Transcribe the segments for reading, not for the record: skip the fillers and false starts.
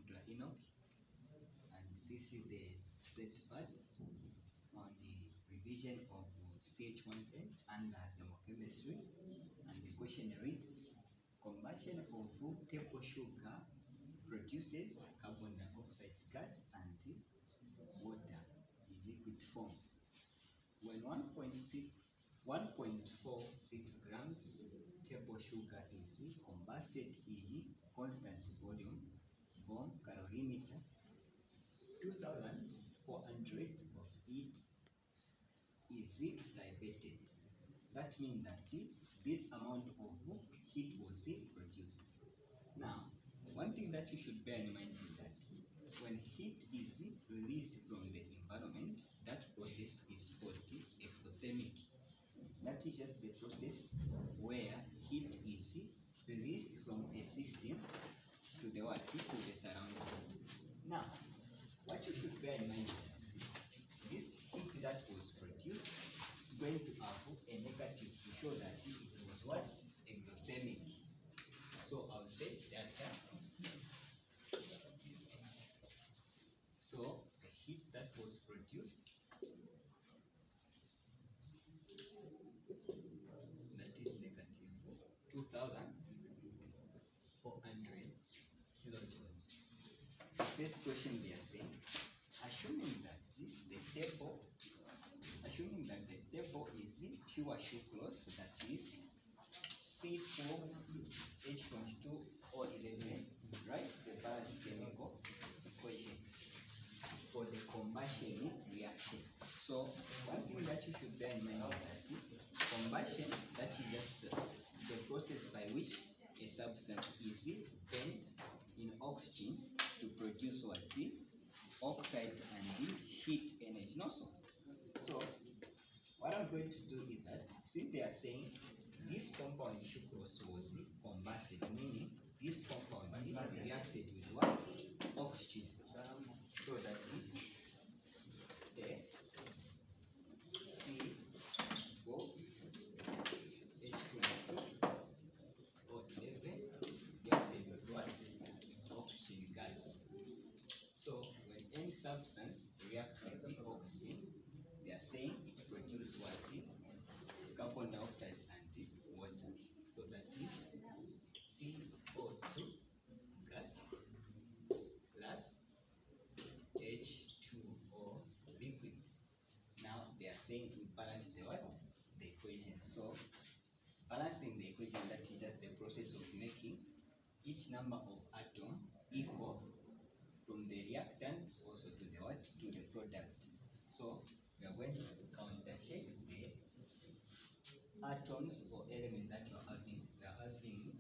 molecular enoch, and this is the third part on the revision of CH110 and thermochemistry. And the question reads: combustion of table sugar produces carbon dioxide gas and water in liquid form. When 1.46 grams table sugar is combusted in constant volume, bomb calorimeter, 2,400 of it is liberated. That means that this amount of heat was produced. Now, one thing that you should bear in mind is that when heat is released from the environment, that process is called exothermic. That is just the process where heat is released from a system to the what? To the surrounding. Now, what you should bear in mind is that this heat that was produced is going to have a negative to show that it was what? Exothermic. So I'll say that so the heat that was produced, that is negative 2,400 kilojoules. This question we are saying, assuming that the table is pure sucrose, that is C12H22O11, right? The balanced chemical equation for the combustion reaction. So one thing that you should bear in mind is that combustion, that is just the process by which a substance is bent in oxygen to produce what? Oxide and heat energy. So what I'm going to do is that, since they are saying this compound sucrose was combusted, meaning this compound is reacted with what? Oxygen. So that is the C4H22O11 reacted with what? Oxygen gas. So when any substance reacts with the oxygen, they are saying it produces what? Carbon dioxide and water. So that is CO2 gas plus H2O liquid. Now they are saying we balance the what? The equation. So balancing the equation, that is just the process of making each number of atoms equal from the reactant also to the what? To the product. So we are going to counter check the atoms or elements that you are having. We are having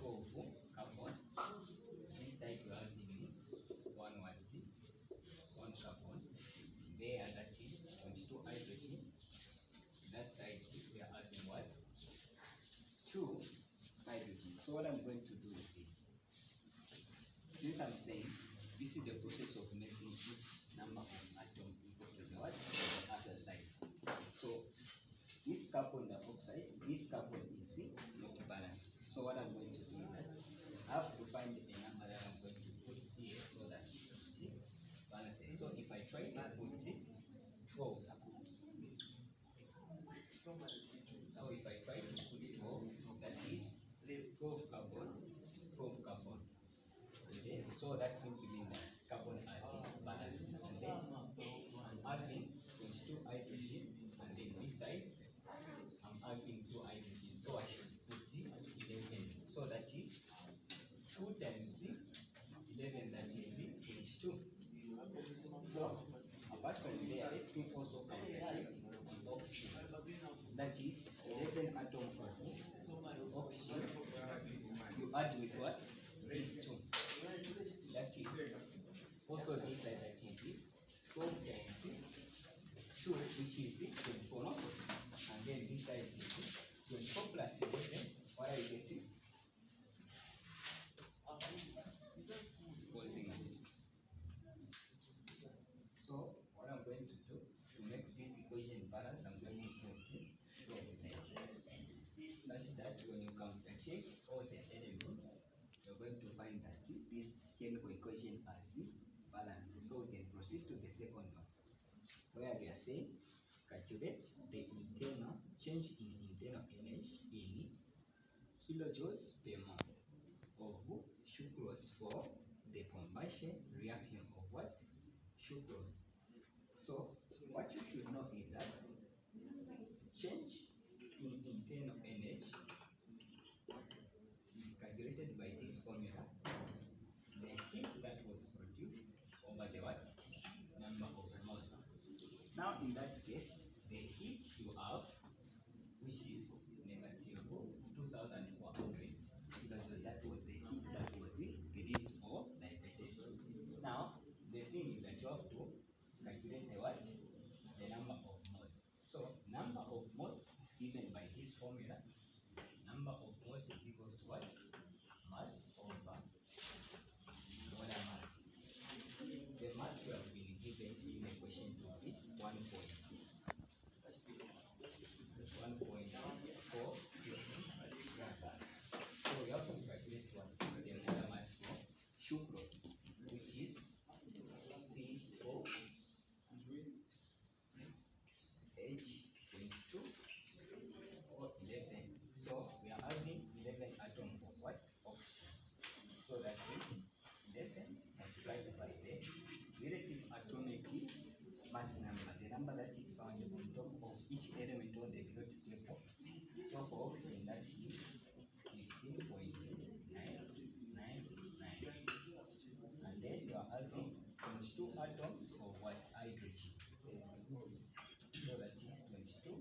12 carbon. This side we are having one carbon. There, that is 22 hydrogen. That side we are having what? 2 hydrogen. So what I'm going to do is this. Since I'm saying this is the process of making each number of atoms equal to the what? To the other side. So this carbon dioxide, this carbon is not balanced. So what I'm going to do is that I have to find a number that I'm going to put here so that it balances. So if I try to put 12, now if I try to put 12, that is 12 carbon, 12 carbon. Okay? So that simply means that carbon has balance. And then I'm having 22 hydrogen, and then this side I'm having 2 hydrogen. So I should put 11. So that is 2 times 11, that is 22. So apart from there, let me also counter check the oxygen. That is 11 atoms of oxygen. You add with what? These 2. That is also this side, that is 12 times 2, which is 24 also. And then this side is 24 plus 11. What are you getting? So what I'm going to do to make this equation balance, I'm going to put 12 there. Such that when you counter check all the elements, you're going to find that this chemical equation where they are saying calculate the internal change in internal energy in kilojoules per mole of sucrose for the combustion reaction of what? Sucrose. So what you should know is that change in internal energy is calculated by this formula. The heat that was produced over the what? Number of moles. Now in that case, the heat you have, which is negative 2,400, because that was the heat that was released or diverted. Now the thing is that you have to calculate the what? The number of moles. So number of moles is given by this formula. Number of moles is equals to what? Mass over molar mass. The mass we have been given in the question to be 1.4 grams. So we have to calculate what the molar mass for sucrose, which is C4H22 or 11. So we are adding 11 atoms of what? Oxygen. So that is 11 multiplied by the relative atomic mass number, the number that is found on top of each element on the periodic table. So for oxygen, that is 15.999. And then you are adding 22 atoms of what? Hydrogen. So that is 22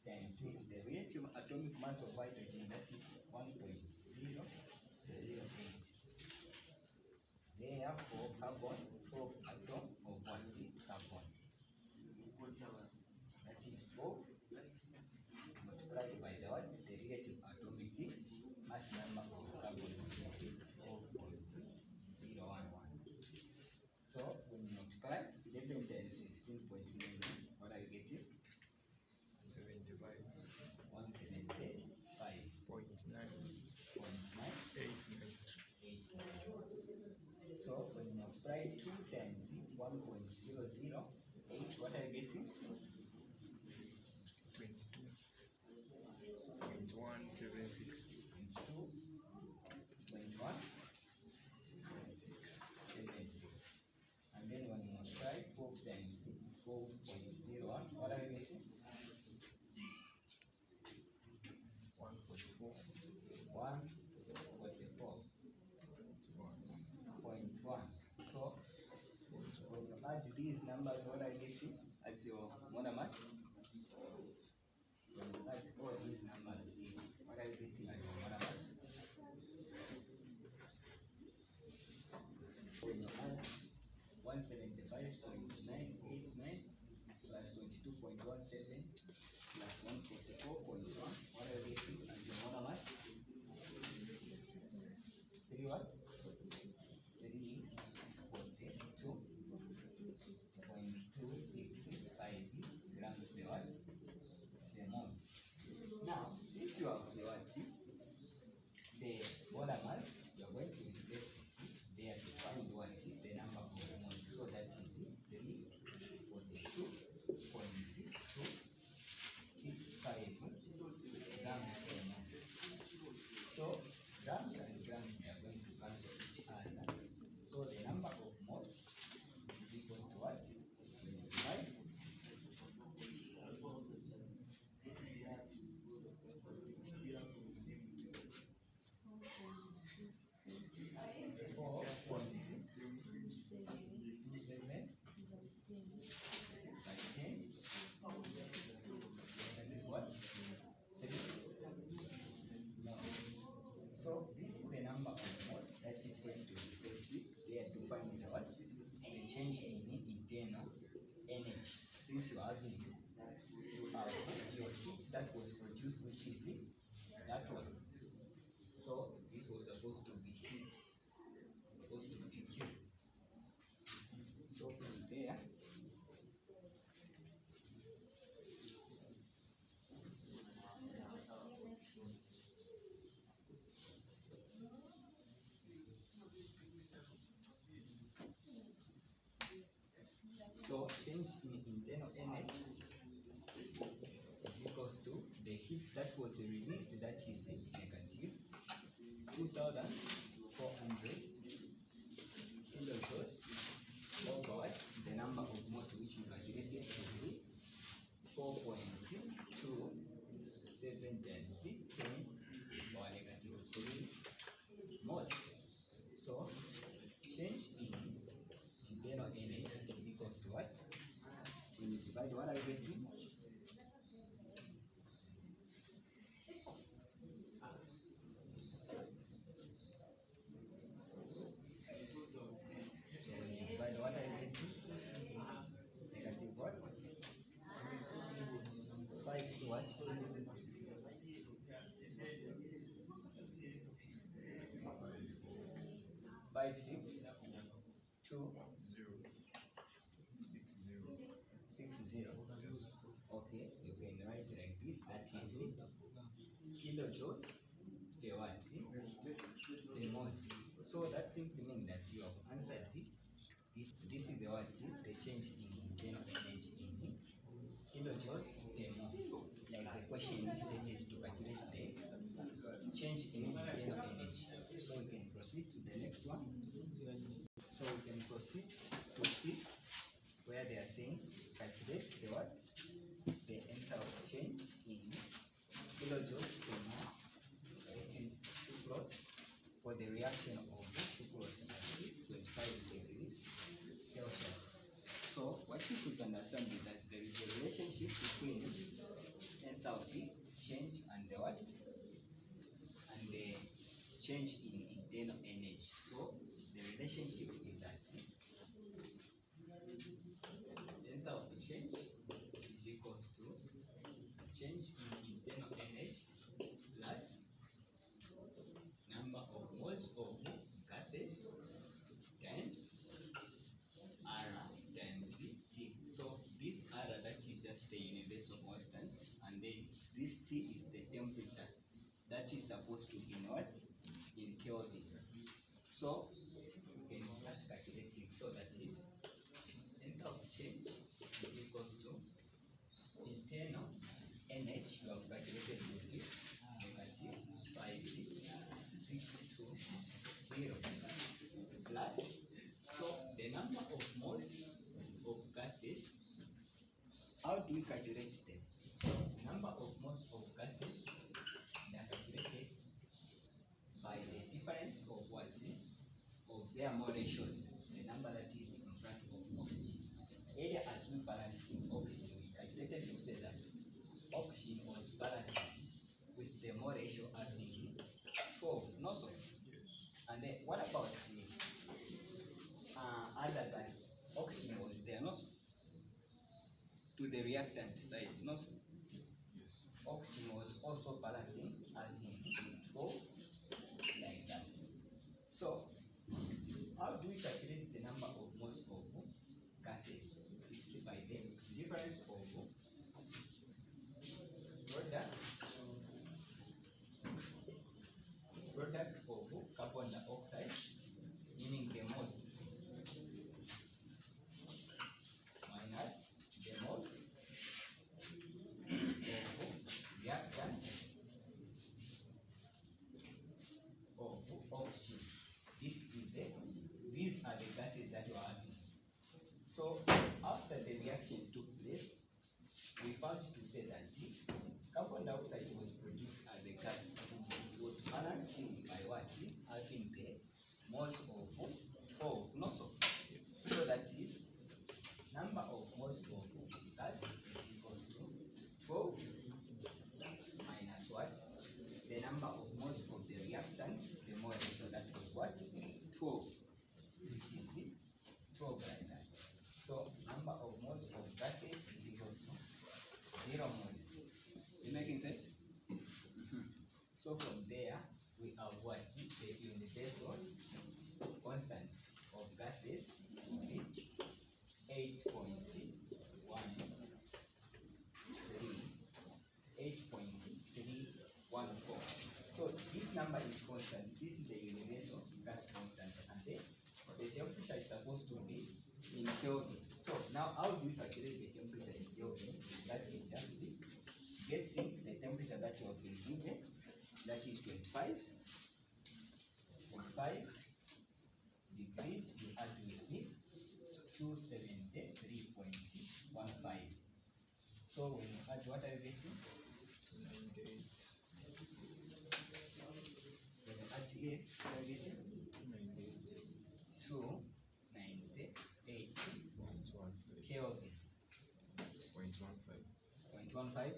times the relative atomic mass of hydrogen, that is 1.008. Therefore, carbon 12 atom of what? Carbon. That is 12 multiplied by the what? The relative atomic mass number of carbon, which is 12.011. So when you multiply 11 times 15.09, what are you getting? 175.989. So when you multiply 2 times 1.008, what are you getting? 22.176. 22.176. And then when you multiply 12 times 12.01, what are you getting? 144. 144.1. So when you add these numbers, what are you getting as your molar mass? When you add all these numbers in, what are you getting as your molar mass? When you add 175.989 plus 22.17 plus 144.1, what are you getting as your molar mass? 3 what? 342.265 grams per what? The moles. Now, since you have the what? The molar mass, you are going to replace it there to find what? The number of moles. So that is 342.2 change in internal energy is equals to the heat that was released, that is negative 2,400 kilojoules over what? The number of moles which we calculated to be 4.27 times 10 or negative 3 moles. So change in internal energy is equals to what? When you divide, what are you getting? So when you divide, what are you getting? Negative what? 5 to what? 5, 6, 2, 6, 0. Okay, you can write like this. That is kilojoules per what? Per moles. So that simply means that you have answered this. This is the what? The change in internal energy in kilojoules per mole. Like the question is stated to calculate the change in internal energy. So we can proceed to the next one. So we can proceed to see where they are saying calculate the what? The enthalpy change in kilojoules per mole. This is sucrose for the reaction of sucrose at 25 degrees Celsius. So what you could understand is that there is a relationship between enthalpy change and the what? And the change in internal energy. So the relationship is that enthalpy change is equals to change in internal energy plus number of moles of gases times R times T. So this R, that is just the universal constant, and then this T is the temperature that is supposed to be in what? In Kelvin. So you can start calculating. So that is enthalpy change is equals to internal energy you have calculated to be negative 5,620 plus, so the number of moles of gases, how do we calculate them? So the number of moles of gases, they are calculated by the difference of what? Of their mole ratios, the number that is in front of oxygen. Earlier as we balanced oxygen, we calculated to say that oxygen was balanced with the mole ratio having 12, no so? And then what about the other gas? Oxygen was there, no so? To the reactant side, no so? Oxygen was also balancing having 12 like that. So how do we calculate the number of moles of gases? It's by the difference of products of carbon dioxide, meaning the moles, minus the moles of reactant of oxygen. These are the gases that you are having. So after the reaction took place, we found to say that carbon dioxide was produced as a gas. It was balancing by what? Having the moles of 12, no so? So that is number of moles of gas is equals to 12 minus what? The number of moles of the reactant, the mole ratio, that was what? 12, which is 12 like that. So number of moles of gases is equals to 0 moles. Is it making sense? So from there we have what? The universal constant of gases will be 8.314. So this number is constant. This is the universal gas constant, and then the temperature is supposed to be in Kelvin. So now how do we calculate the temperature in Kelvin? That is just getting the temperature that you have been given, that is 25 degrees, you add with me 273.15. So when you add, what are you getting? 98. When you add here, what are you getting? 298 Kelvin. 0.15.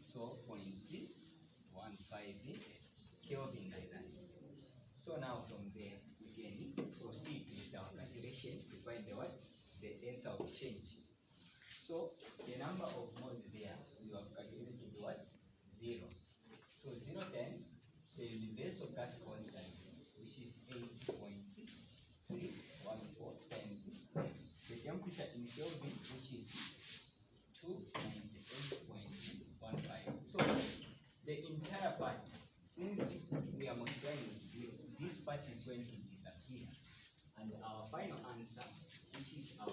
So 0.15 Kelvin like that. So now from there we can proceed with our calculation to find the what? The enthalpy change. So the number of moles there we have calculated to be what? 0. So 0 times the universal gas constant, which is 8.314 times the temperature in Kelvin, which is 298.15. So the entire part, since we are multiplying with 0, this part is going to disappear, and our final answer, which is our